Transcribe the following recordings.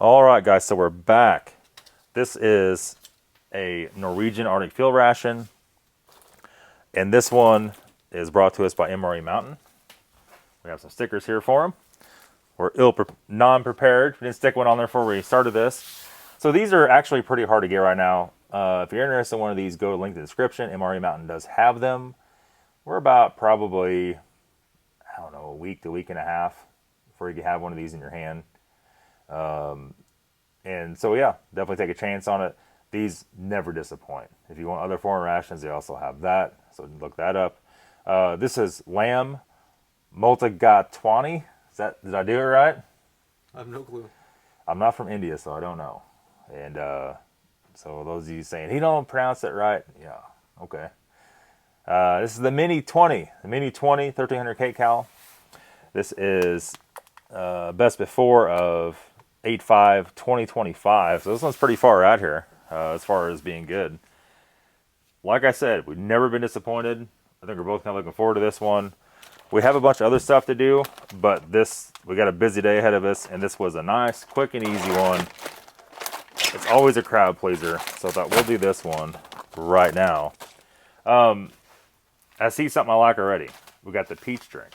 All right, guys, so we're back. This is a Norwegian Arctic field ration, and this one is brought to us by MRE Mountain. We have some stickers here for them. We're non-prepared. We didn't stick one on there before we started this. So these are actually pretty hard to get right now. If you're interested in one of these, go to the link in the description. MRE Mountain does have them. We're about probably, I don't know, a week to week and a half before you can have one of these in your hand. And so, yeah, definitely take a chance on it. These never disappoint. If you want other foreign rations, they also have that. So look that up. This is lamb Mulligatawny. Did I do it right? I have no clue. I'm not from India, so I don't know. And so those of you saying, he don't pronounce it right. Yeah, okay. This is the Mini 20. The Mini 20, 1300 kcal. This is best before of 8/5/2025. So this one's pretty far out here as far as being good. Like I said, we've never been disappointed. I think we're both kind of looking forward to this one. We have a bunch of other stuff to do, but we got a busy day ahead of us, and this was a nice, quick, and easy one. It's always a crowd pleaser, so I thought we'll do this one right now. I see something I like already. We got the peach drink.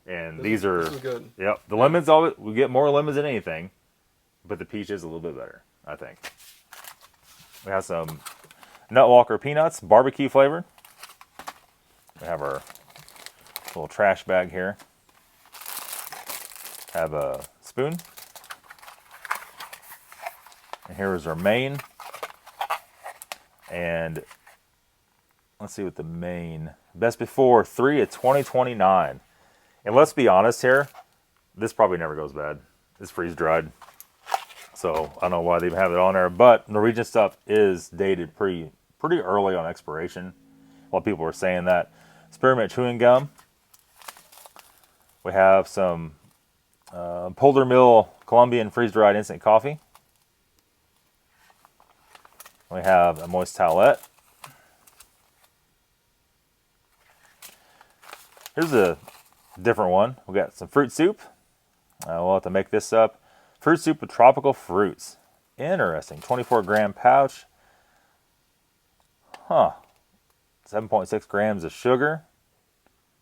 And this is good. Yep. The lemons always, we get more lemons than anything, but the peach is a little bit better, I think. We have some Nutwalker peanuts, barbecue flavored. We have our little trash bag here. Have a spoon. And here is our main. And let's see what the main, best before 3/2029. And let's be honest here, this probably never goes bad. It's freeze dried. So I don't know why they even have it on there, but Norwegian stuff is dated pretty early on expiration. A lot of people were saying that. Spearmint chewing gum. We have some Polder Mill Colombian freeze dried instant coffee. We have a moist towelette. Here's a different one. We got some fruit soup. We'll have to make this up. Fruit soup with tropical fruits. Interesting. 24-gram pouch. Huh. 7.6 grams of sugar.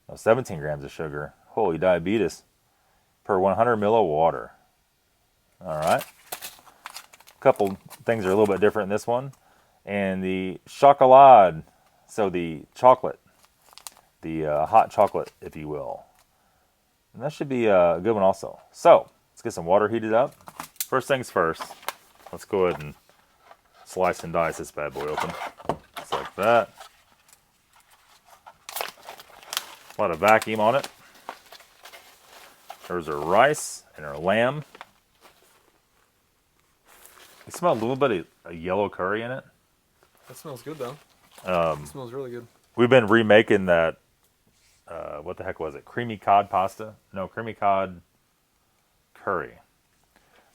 No, 17 grams of sugar. Holy diabetes. Per 100 ml of water. All right. A couple things are a little bit different in this one. And the chocolade. So the chocolate. The hot chocolate, if you will. And that should be a good one also. So, let's get some water heated up. First things first, let's go ahead and slice and dice this bad boy open. Just like that. A lot of vacuum on it. There's our rice and our lamb. You smell a little bit of a yellow curry in it. That smells good, though. It smells really good. We've been remaking that. What the heck was it? Creamy cod pasta? No, creamy cod curry.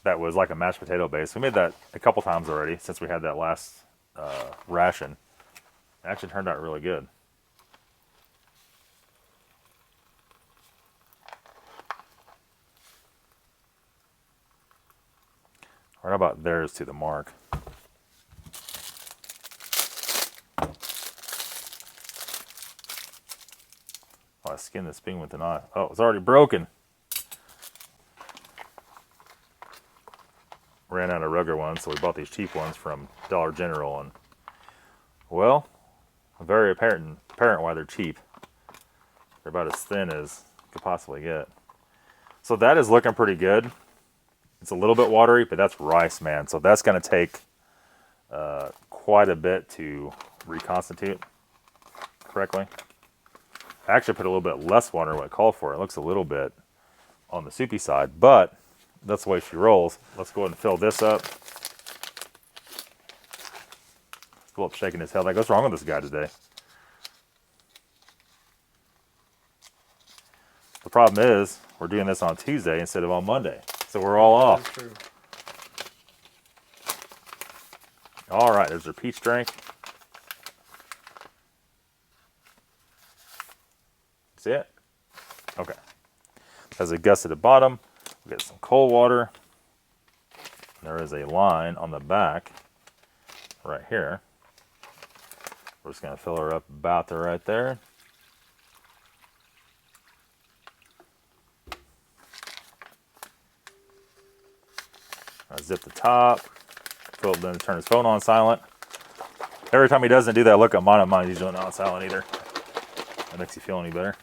That was like a mashed potato base. We made that a couple times already since we had that last ration. It actually turned out really good. Right about there's to the mark. Oh, I skinned the spoon with the knife. Oh, it's already broken. Ran out of regular ones, so we bought these cheap ones from Dollar General. And, well, very apparent why they're cheap. They're about as thin as you could possibly get. So that is looking pretty good. It's a little bit watery, but that's rice, man. So that's going to take quite a bit to reconstitute correctly. I actually put a little bit less water than what I called for. It looks a little bit on the soupy side, but that's the way she rolls. Let's go ahead and fill this up. Philip's shaking his head like, what's wrong with this guy today? The problem is, we're doing this on Tuesday instead of on Monday. So we're all off. That's true. All right, there's our peach drink. See it? Okay. Has a gust at the bottom. We got some cold water. There is a line on the back right here. We're just going to fill her up about to right there. I zip the top. Philip then turn his phone on silent. Every time he doesn't do that, look at mine. He's doing it on silent either. That makes you feel any better.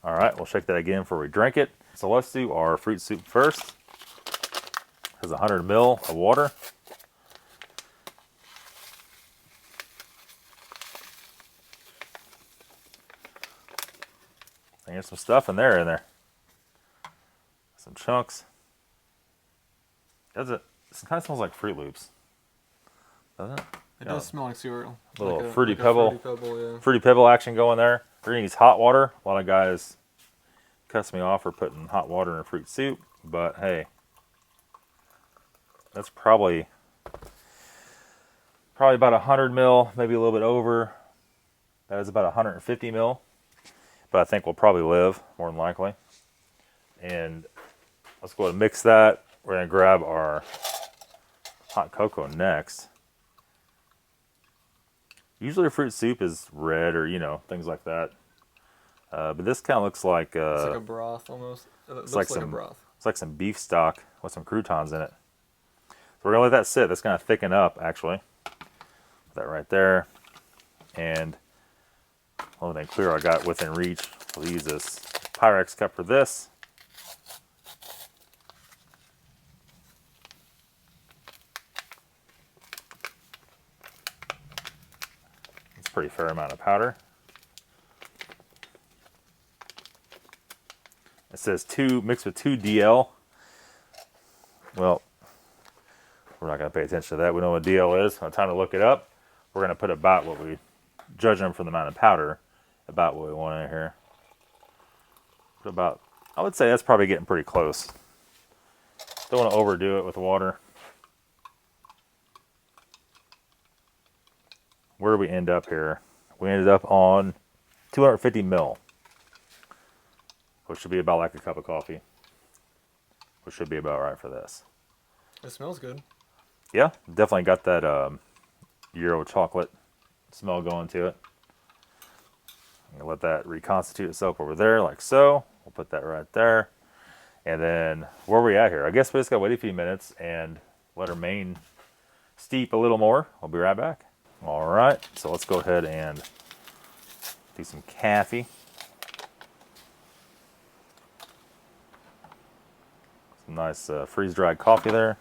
All right, we'll shake that again before we drink it. So let's do our fruit soup first. It has 100 ml of water. And there's some stuff in there. Some chunks. Does it? This kind of smells like Fruit Loops. Doesn't it? It does smell like cereal. Little like fruity pebble. Fruity Pebble, yeah. Fruity Pebble action going there. We're gonna use hot water. A lot of guys cuss me off for putting hot water in a fruit soup, but hey, that's probably about 100 mil, maybe a little bit over. That is about 150 mil, but I think we'll probably live more than likely. And let's go ahead and mix that. We're gonna grab our hot cocoa next. Usually a fruit soup is red or, things like that. But this kind of looks like... it's like a broth almost. It looks like a broth. It's like some beef stock with some croutons in it. So we're going to let that sit. That's going to thicken up, actually. Put that right there. And the only thing clear I got within reach, we'll use this Pyrex cup for this. Pretty fair amount of powder. It says mixed with 2 DL. Well, we're not going to pay attention to that. We know what DL is. By the time to look it up, we're going to put about what we judge them from the amount of powder, about what we want in here. Put about, I would say that's probably getting pretty close. Don't want to overdo it with water. Where do we end up here? We ended up on 250 mil, which should be about like a cup of coffee, which should be about right for this. It smells good. Yeah, definitely got that Euro chocolate smell going to it. I'm gonna let that reconstitute itself over there like so. We'll put that right there. And then where are we at here? I guess we just gotta wait a few minutes and let our main steep a little more. I'll be right back. All right, so let's go ahead and do some coffee. Some nice freeze-dried coffee there.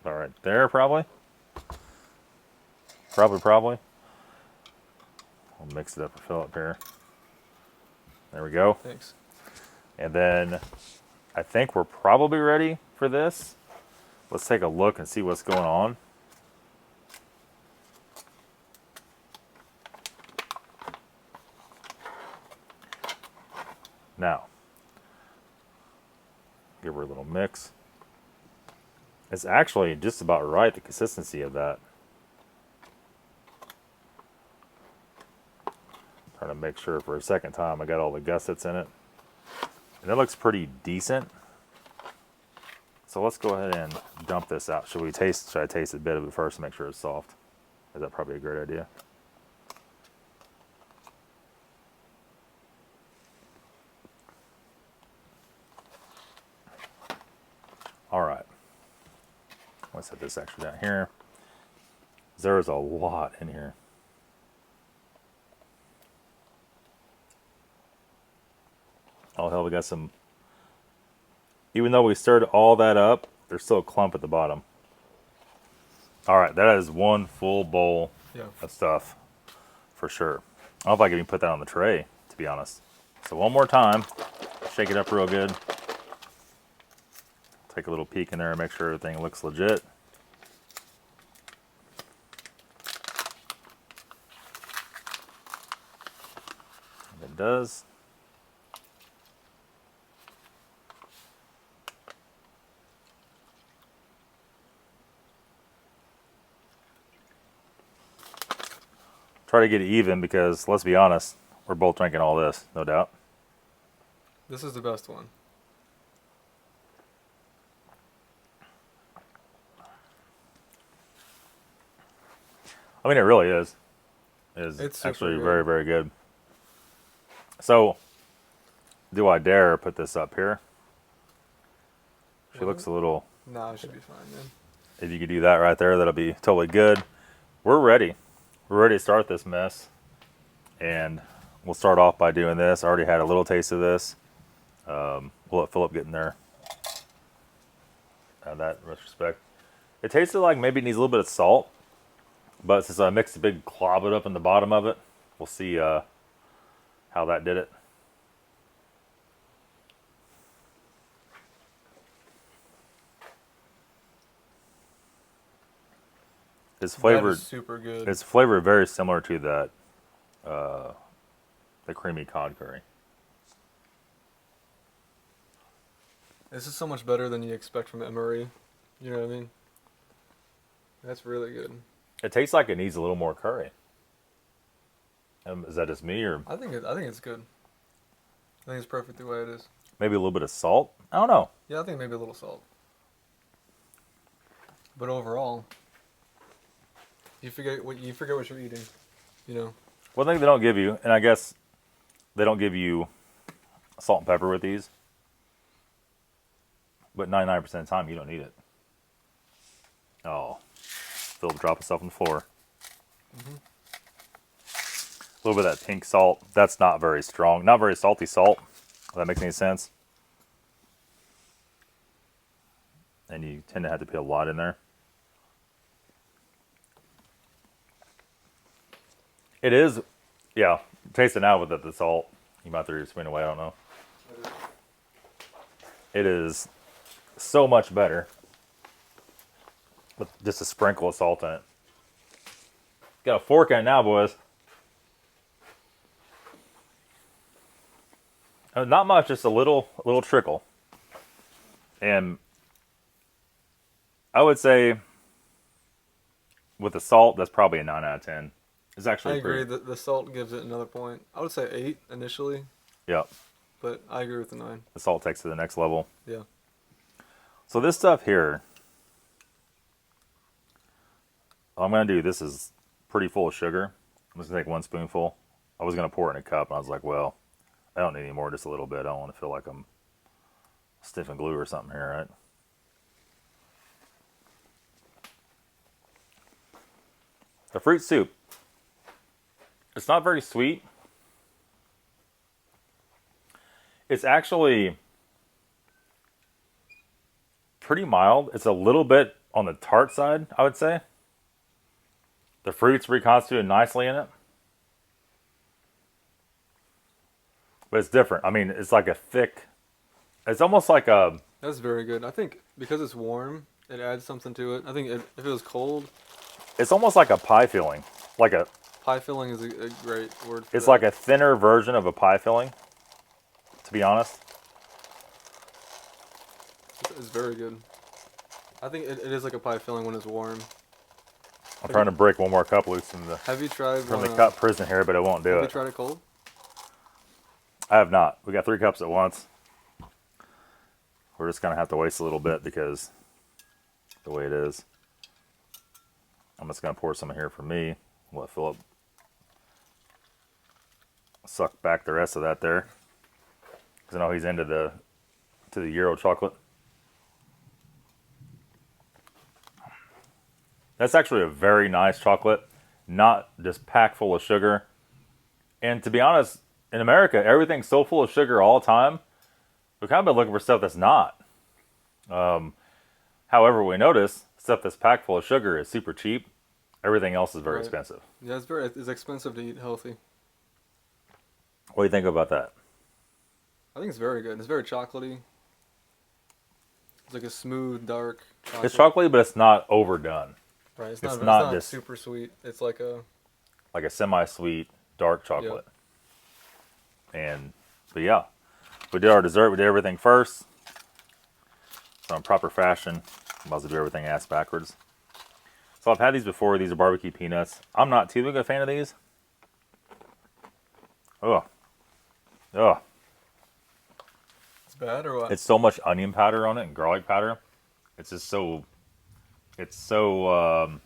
All right, there probably. Probably. I'll mix it up and fill it up here. There we go. Thanks. And then I think we're probably ready for this. Let's take a look and see what's going on. Now, give her a little mix. It's actually just about right, the consistency of that. Trying to make sure for a second time I got all the gussets in it. And it looks pretty decent. So let's go ahead and dump this out. Should I taste a bit of it first to make sure it's soft? Is that probably a great idea? All right. Let's set this extra down here. There is a lot in here. Oh hell, we got some. Even though we stirred all that up, there's still a clump at the bottom. All right, that is one full bowl of stuff for sure. I don't know if I can even put that on the tray, to be honest. So one more time, shake it up real good. Take a little peek in there and make sure everything looks legit. It does. try to get it even because, let's be honest, we're both drinking all this, no doubt. This is the best one. I mean, it really is. It's actually super very, good. very good. So, do I dare put this up here? She looks a little... Nah, it should be fine, man. If you could do that right there, that'll be totally good. We're ready. We're ready to start this mess. And we'll start off by doing this. I already had a little taste of this. We'll let Philip get in there. That retrospect. It tasted like maybe it needs a little bit of salt. But since I mixed a big clob it up in the bottom of it, we'll see how that did it. It's flavored. That is super good. It's flavored very similar to that, the creamy cod curry. This is so much better than you expect from Emery. You know what I mean? That's really good. It tastes like it needs a little more curry. Is that just me, or I think it's good. I think it's perfect the way it is. maybe a little bit of salt? I don't know. Yeah, I think maybe a little salt. But overall, you forget what you're eating. You know. One thing they don't give you, and I guess they don't give you salt and pepper with these, but 99% of the time you don't need it. Oh, Philip dropped himself on the floor. A little bit of that pink salt. That's not very strong. Not very salty salt, if that makes any sense. And you tend to have to put a lot in there. It is, yeah, taste it now with the salt. You might have to spin away, I don't know. It is so much better with just a sprinkle of salt in it. Got a fork in it now, boys. Not much, just a little trickle. And I would say with the salt, that's probably a 9 out of 10. It's actually I agree. The salt gives it another point. I would say 8 initially. Yep. But I agree with the 9. The salt takes it to the next level. Yeah. So this stuff here, all I'm going to do, this is pretty full of sugar. I'm just going to take 1 spoonful. I was going to pour it in a cup, and I was like, well, I don't need any more, just a little bit. I don't want to feel like I'm sniffing glue or something here, right? The fruit soup. It's not very sweet. It's actually pretty mild. It's a little bit on the tart side, I would say. The fruit's reconstituted nicely in it. But it's different. I mean, it's like a thick... It's almost like a... That's very good. I think because it's warm, it adds something to it. I think if it was cold... It's almost like a pie filling. Like a... Pie filling is a great word for It's that. like a thinner version of a pie filling, to be honest. It's very good. I think it is like a pie filling when it's warm. I'm trying to break one more cup loose from the Have you tried from one, the cup prison here, but it won't do Have it. you tried it cold? I have not. We got 3 cups at once. We're just going to have to waste a little bit because the way it is. I'm just going to pour some in here for me. Let Philip suck back the rest of that there. Because I know he's into the Euro chocolate. That's actually a very nice chocolate. Not just packed full of sugar. And to be honest, in America, everything's so full of sugar all the time. We've kind of been looking for stuff that's not. However, we notice stuff that's packed full of sugar is super cheap. Everything else is very expensive. Yeah, it's expensive to eat healthy. What do you think about that? I think it's very good. It's very chocolatey. It's like a smooth, dark chocolate. It's chocolatey, but it's not overdone. Right. It's not not just- super sweet. It's like a... Like a semi-sweet, dark chocolate. But yeah, we did our dessert. We did everything first. So in proper fashion, I'm about to do everything ass backwards. So I've had these before. These are barbecue peanuts. I'm not too big a fan of these. Ugh. Ugh. It's bad or what? It's so much onion powder on it and garlic powder. It's just so. It's so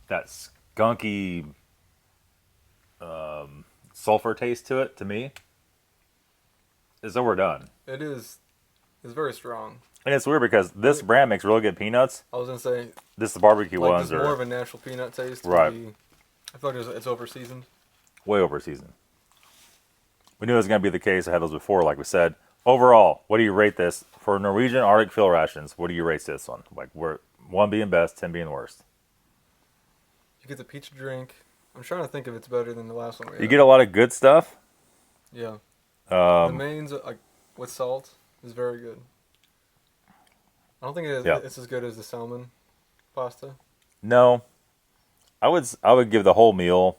that skunky sulfur taste to it. To me, it's overdone. It is. It's very strong. And it's weird because this brand makes really good peanuts. I was gonna say, This the barbecue like, ones there's more are of a natural peanut taste. Right. I feel like it's over seasoned. way over seasoned. We knew it was going to be the case. I had those before, like we said. Overall, what do you rate this for Norwegian Arctic fill rations? What do you rate this one? Like, we're 1 being best, 10 being worst. You get the peach drink. I'm trying to think if it's better than the last one we had. You get a lot of good stuff. Yeah. The mains, like with salt, is very good. I don't think it's as good as the salmon pasta. No, I would give the whole meal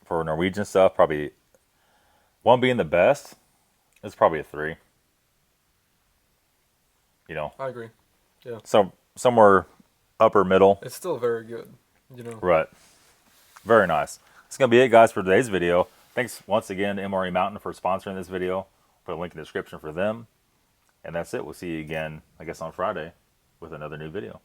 for Norwegian stuff probably 1 being the best. It's probably a 3. You know, I agree. Yeah. so somewhere upper middle. It's still very good. You know. Right. Very nice. That's going to be it, guys, for today's video. Thanks once again to MRE Mountain for sponsoring this video. Put a link in the description for them. And that's it. We'll see you again, I guess, on Friday with another new video.